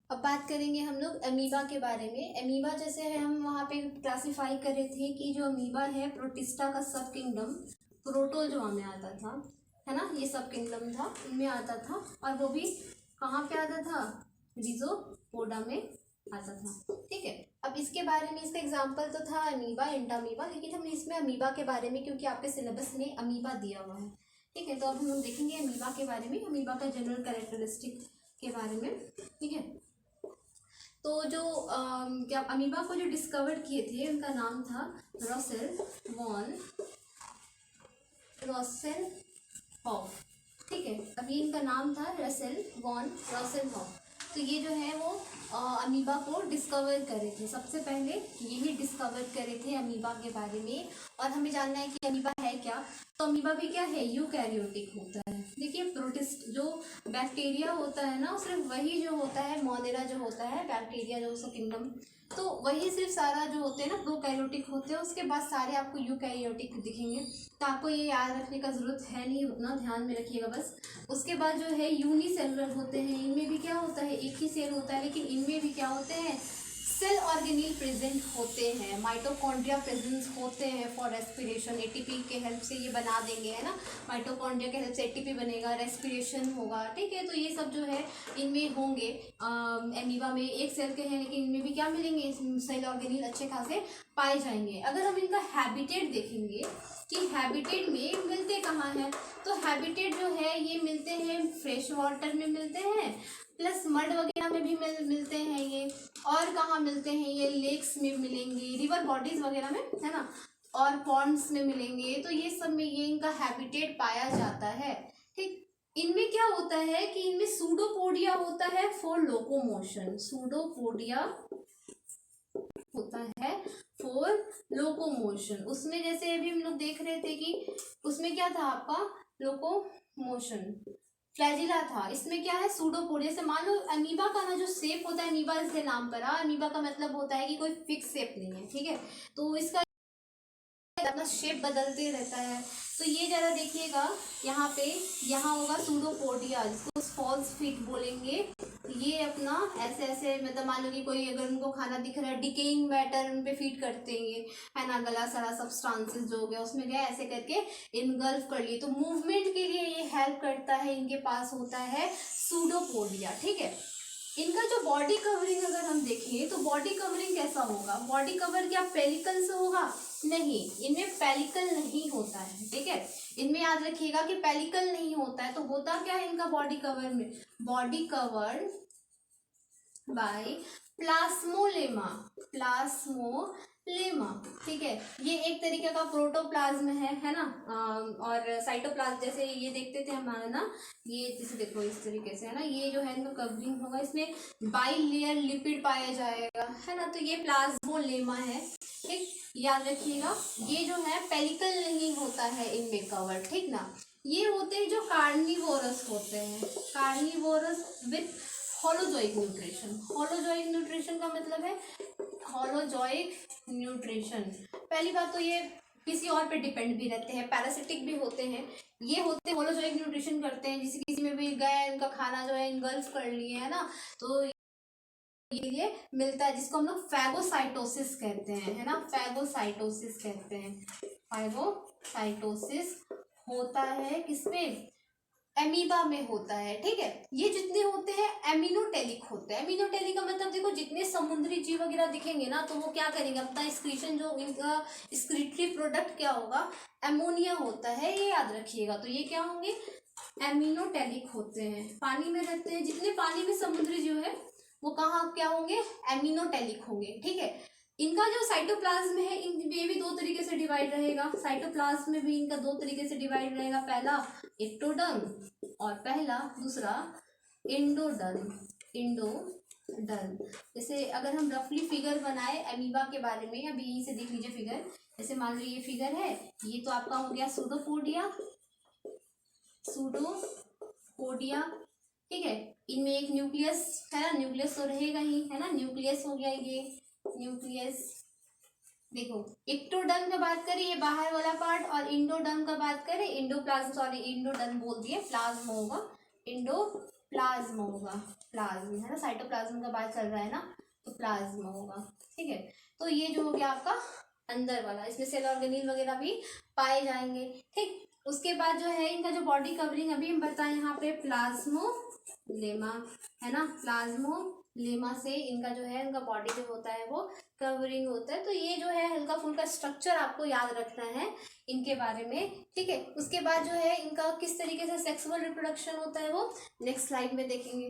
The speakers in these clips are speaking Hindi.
अब बात करेंगे हम लोग अमीबा के बारे में। अमीबा जैसे है हम वहाँ पे क्लासीफाई कर रहे थे कि जो अमीबा है प्रोटिस्टा का सब किंगडम प्रोटोजोआ में आता था, है ना, ये सब किंगडम था, इनमें आता था, और वो भी कहाँ पे आता था, रिजोपोडा में आता था। ठीक है, अब इसके बारे में इसका एग्जाम्पल तो था अमीबा, एंटामीबा, लेकिन हम इसमें अमीबा के बारे में, क्योंकि आपके सिलेबस में अमीबा दिया हुआ है, ठीक है, तो अब हम लोग देखेंगे अमीबा के बारे में, अमीबा का जनरल कैरेक्टरिस्टिक के बारे में। ठीक है, तो जो क्या अमीबा को जो डिस्कवर किए थे उनका नाम था रसेल वॉन रॉसेनहॉफ। ठीक है, अभी इनका नाम था रसेल वॉन रॉसेनहॉफ। तो ये जो है वो अमीबा को डिस्कवर करे थे, सबसे पहले यही डिस्कवर करे थे अमीबा के बारे में। और हमें जानना है कि अमीबा है क्या, तो अमीबा भी क्या है, यूकैरियोटिक होता है। देखिए प्रोटिस्ट जो बैक्टीरिया होता है ना, सिर्फ वही जो होता है, मोनेरा जो होता है बैक्टीरिया जो उसका किंगडम, तो वही सिर्फ सारा जो होते हैं ना प्रोकैरियोटिक होते हैं, उसके बाद सारे आपको यूकैरियोटिक दिखेंगे। तो आपको ये याद रखने का ज़रूरत है नहीं, उतना ध्यान में रखिएगा बस। उसके बाद जो है यूनिसेलुलर होते हैं, इनमें भी क्या होता है, एक ही सेल होता है, लेकिन इनमें भी क्या होते हैं, सेल ऑर्गेनील प्रेजेंट होते हैं, माइटोकॉन्ड्रिया प्रेजेंस होते हैं फॉर रेस्पिरेशन, एटीपी के हेल्प से ये बना देंगे, है ना, माइटोकॉन्ड्रिया के हेल्प से एटीपी बनेगा, रेस्पिरेशन होगा। ठीक है, तो ये सब जो है इनमें होंगे। एमीबा में एक सेल के हैं, लेकिन इनमें भी क्या मिलेंगे, सेल ऑर्गेनील अच्छे खासे पाए जाएंगे। अगर हम इनका हैबिटेट देखेंगे कि हैबिटेट में मिलते कहाँ हैं, तो हैबिटेट जो है ये मिलते हैं फ्रेश वाटर में मिलते हैं, प्लस मड वगैरह में भी मिलते हैं ये, और कहाँ मिलते हैं ये, लेक्स में मिलेंगे, रिवर बॉडीज वगैरह में, है ना, और पॉन्ड्स में मिलेंगे। तो ये सब में ये इनका हैबिटेट पाया जाता है। ठीक, इनमें क्या होता है कि इनमें सूडोपोडिया होता है फॉर लोकोमोशन, सूडोपोडिया होता है फॉर लोकोमोशन। उसमें जैसे अभी हम लोग देख रहे थे कि उसमें क्या था आपका, लोकोमोशन फ्लैजिला था, इसमें क्या है, सूडोपोडिया। से मान लो अमीबा का ना जो शेप होता है, अमीबा इसके नाम पर अमीबा का मतलब होता है कि कोई फिक्स शेप नहीं है। ठीक है, तो इसका अपना शेप बदलते रहता है। तो ये जरा देखिएगा यहाँ पे, यहाँ होगा सूडोपोडिया, जिसको फॉल्स फीट बोलेंगे। ये अपना ऐसे ऐसे, मतलब मान लो कि कोई अगर उनको खाना दिख रहा है, डिकेइंग मैटर उन पे फीड करते हैं, है ना, गला सड़ा सब्सटेंसेस जो हो गया उसमें गया, ऐसे करके इनगल्फ कर लिए। तो मूवमेंट के लिए ये हेल्प करता है, इनके पास होता है सूडोपोडिया। ठीक है, इनका जो बॉडी कवरिंग अगर हम देखें तो बॉडी कवरिंग कैसा होगा, बॉडी कवर क्या पेलिकल से होगा, नहीं, इनमें पेलिकल नहीं होता है। ठीक है, इनमें याद रखिएगा कि पेलिकल नहीं होता है। तो होता क्या है इनका बॉडी कवर में, बॉडी कवर बाय प्लाज्मोलेमा, प्लाज्मोलेमा। ठीक है, ये एक तरीके का प्रोटोप्लाज्म है ना, और साइटोप्लाज्म जैसे ये देखते थे हमारा ना, ये जैसे देखो इस तरीके से, है ना, ये जो है इनका कवरिंग होगा, इसमें बाई लेयर लिपिड पाया जाएगा, है ना, तो ये प्लाज्मोलेमा है। ठीक, याद रखिएगा, ये जो है पेलिकल नहीं होता है इनमें कवर, ठीक ना। ये होते हैं जो कार्निवोरस होते हैं, carnivorous with holozoic nutrition. Holozoic nutrition का मतलब है, होलोजोइक न्यूट्रिशन, पहली बात तो ये किसी और पे डिपेंड भी रहते हैं, पैरासिटिक भी होते हैं। ये होते हैं होलोजोइक न्यूट्रिशन करते हैं, जिसे किसी में भी गए उनका खाना जो है इनगल्फ कर लिए, है ना, तो ये मिलता है, जिसको हम लोग फैगोसाइटोसिस कहते हैं, है ना, फैगोसाइटोसिस कहते हैं। फैगोसाइटोसिस होता है किसमें, एमीबा में होता है। ठीक है, ये जितने होते हैं एमिनोटेलिक होते हैं। एमिनोटेलिक का मतलब देखो, जितने समुद्री जीव वगैरह दिखेंगे ना, तो वो क्या करेंगे, अपना एक्सक्रीशन जो इनका एक्सक्रीटरी प्रोडक्ट क्या होगा, एमोनिया होता है, ये याद रखिएगा। तो ये क्या होंगे, एमिनोटेलिक होते हैं, पानी में रहते हैं। जितने पानी में समुद्री जीव है वो कहाँ क्या होंगे, एमिनोटेलिक होंगे। ठीक है, इनका जो साइटोप्लाज्म है, ये भी दो तरीके से डिवाइड रहेगा। साइटोप्लाज्म में भी इनका दो तरीके से डिवाइड रहेगा, पहला एक्टोडर्म और पहला दूसरा इंडोडर्म। इंडोडर्म, जैसे अगर हम रफली फिगर बनाए अमीबा के बारे में, अभी यहीं से देख लीजिए फिगर, जैसे मान लो ये फिगर है, ये तो आपका हो गया सूडोपोडिया, सूडोपोडिया। ठीक है, इनमें एक न्यूक्लियस है ना, न्यूक्लियस तो रहेगा ही, है ना, न्यूक्लियस हो गया ये न्यूक्लियस। देखो एक्टोडर्म का बात करें, ये बाहर वाला पार्ट, और इंडोडर्म का बात करें, इंडोप्लाज्म, सॉरी इंडोडर्म बोल दिए, प्लाज्म होगा, इंडोडर्म। प्लाज्म होगा, प्लाज्म है ना, साइटोप्लाज्म का बात चल रहा है ना, तो प्लाज्म होगा। ठीक है, तो ये जो हो गया आपका अंदर वाला, इसमें सेल ऑर्गेनील वगैरह भी पाए जाएंगे। ठीक, उसके बाद जो है इनका जो बॉडी कवरिंग अभी हम बताएं यहाँ पे प्लाज्मोलेमा है ना, प्लाज्मोलेमा से इनका जो है इनका बॉडी जो होता है वो कवरिंग होता है। तो ये जो है हल्का फुल्का स्ट्रक्चर आपको याद रखना है इनके बारे में। ठीक है, उसके बाद जो है इनका किस तरीके से सेक्सुअल रिप्रोडक्शन होता है वो नेक्स्ट स्लाइड में देखेंगे।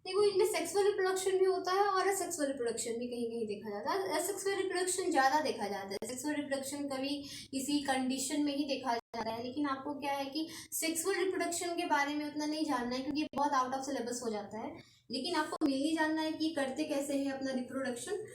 देखो, इनमें सेक्सुअल रिप्रोडक्शन भी होता है और असेक्सुअल रिप्रोडक्शन भी कहीं कहीं देखा जाता है। असेक्सुअल रिप्रोडक्शन ज़्यादा देखा जाता है, सेक्सुअल रिप्रोडक्शन कभी किसी कंडीशन में ही देखा जाता है। लेकिन आपको क्या है कि सेक्सुअल रिप्रोडक्शन के बारे में उतना नहीं जानना है, क्योंकि ये बहुत आउट ऑफ सिलेबस हो जाता है। लेकिन आपको मेनली जानना है कि करते कैसे हैं अपना रिप्रोडक्शन।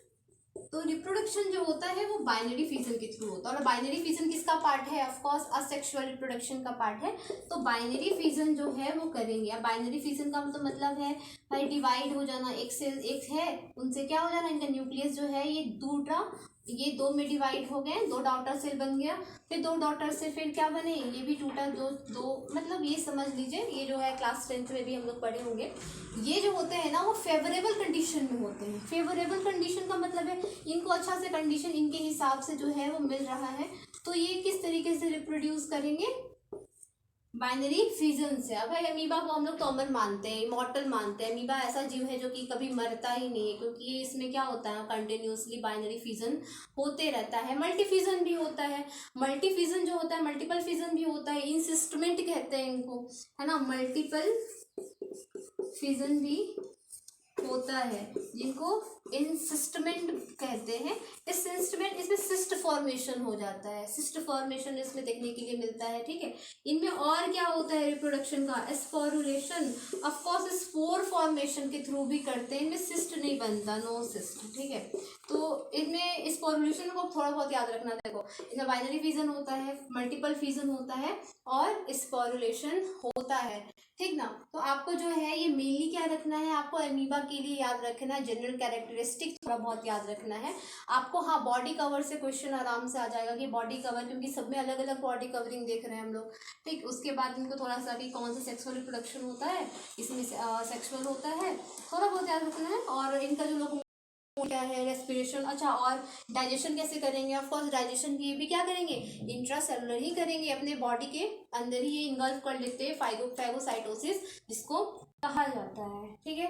तो रिप्रोडक्शन जो होता है वो बाइनरी फिजन के थ्रू होता है। और बाइनरी फिजन किसका पार्ट है? ऑफ कोर्स असेक्सुअल रिप्रोडक्शन का पार्ट है। तो बाइनरी फिजन जो है वो करेंगे। अब बाइनरी फिजन का तो मतलब है भाई डिवाइड हो जाना, एक से एक है उनसे क्या हो जाना, इनका न्यूक्लियस जो है ये दूसरा, ये दो में डिवाइड हो गए, दो डॉटर सेल बन गया, फिर दो डॉटर से फिर क्या बने, ये भी टूटा, दो दो, मतलब ये समझ लीजिए ये जो है क्लास 10th में भी हम लोग पढ़े होंगे। ये जो होते हैं ना वो फेवरेबल कंडीशन में होते हैं। फेवरेबल कंडीशन का मतलब है इनको अच्छा से कंडीशन इनके हिसाब से जो है वो मिल रहा है, तो ये किस तरीके से रिप्रोड्यूस करेंगे, बाइनरी फिजन से। अब भाई अमीबा को हम लोग तो अमर मानते हैं, इमॉर्टल मानते हैं। अमीबा ऐसा जीव है जो कि कभी मरता ही नहीं है, क्योंकि ये इसमें क्या होता है कंटिन्यूसली बाइनरी फिजन होते रहता है। मल्टी फिजन भी होता है, मल्टी फिजन जो होता है, मल्टीपल फिजन भी होता है, इंसिस्टमेंट कहते हैं इनको, है ना, मल्टीपल फिजन भी होता है जिनको इंसिस्टमेंट कहते हैं। इस इंस्ट्रूमेंट इसमें सिस्ट फॉर्मेशन हो जाता है, सिस्ट फॉर्मेशन इसमें देखने के लिए मिलता है। ठीक है, इनमें और क्या होता है रिप्रोडक्शन का, sporulation, of course spore formation के थ्रू भी करते हैं। इनमें सिस्ट नहीं बनता, नो सिस्ट। ठीक है, तो इनमें स्पोरुलेशन को थोड़ा बहुत याद रखना। देखो, इनमें बाइनरी फिजन होता है, मल्टीपल फिजन होता है और स्पोरुलेशन होता है। ठीक ना, तो आपको जो है ये मेनली क्या रखना है, आपको अमीबा के लिए याद रखना है, जनरल कैरेक्टरिस्टिक थोड़ा बहुत याद रखना है आपको। हाँ, बॉडी कवर से क्वेश्चन आराम से आ जाएगा कि बॉडी कवर, क्योंकि सब में अलग अलग बॉडी कवरिंग देख रहे हैं हम लोग। ठीक, उसके बाद इनको थोड़ा सा कि कौन सा सेक्सुअल रिप्रोडक्शन होता है, इसमें सेक्सुअल होता है, थोड़ा बहुत याद रखना है। और इनका जो लोग क्या है, रेस्पिरेशन। अच्छा, और डाइजेशन कैसे करेंगे, ऑफ कोर्स डाइजेशन ये भी क्या करेंगे, इंट्रासेलुलर ही करेंगे, अपने बॉडी के अंदर ही ये इन्वॉल्व कर लेते हैं, फैगोसाइटोसिस जिसको कहा जाता है। ठीक है,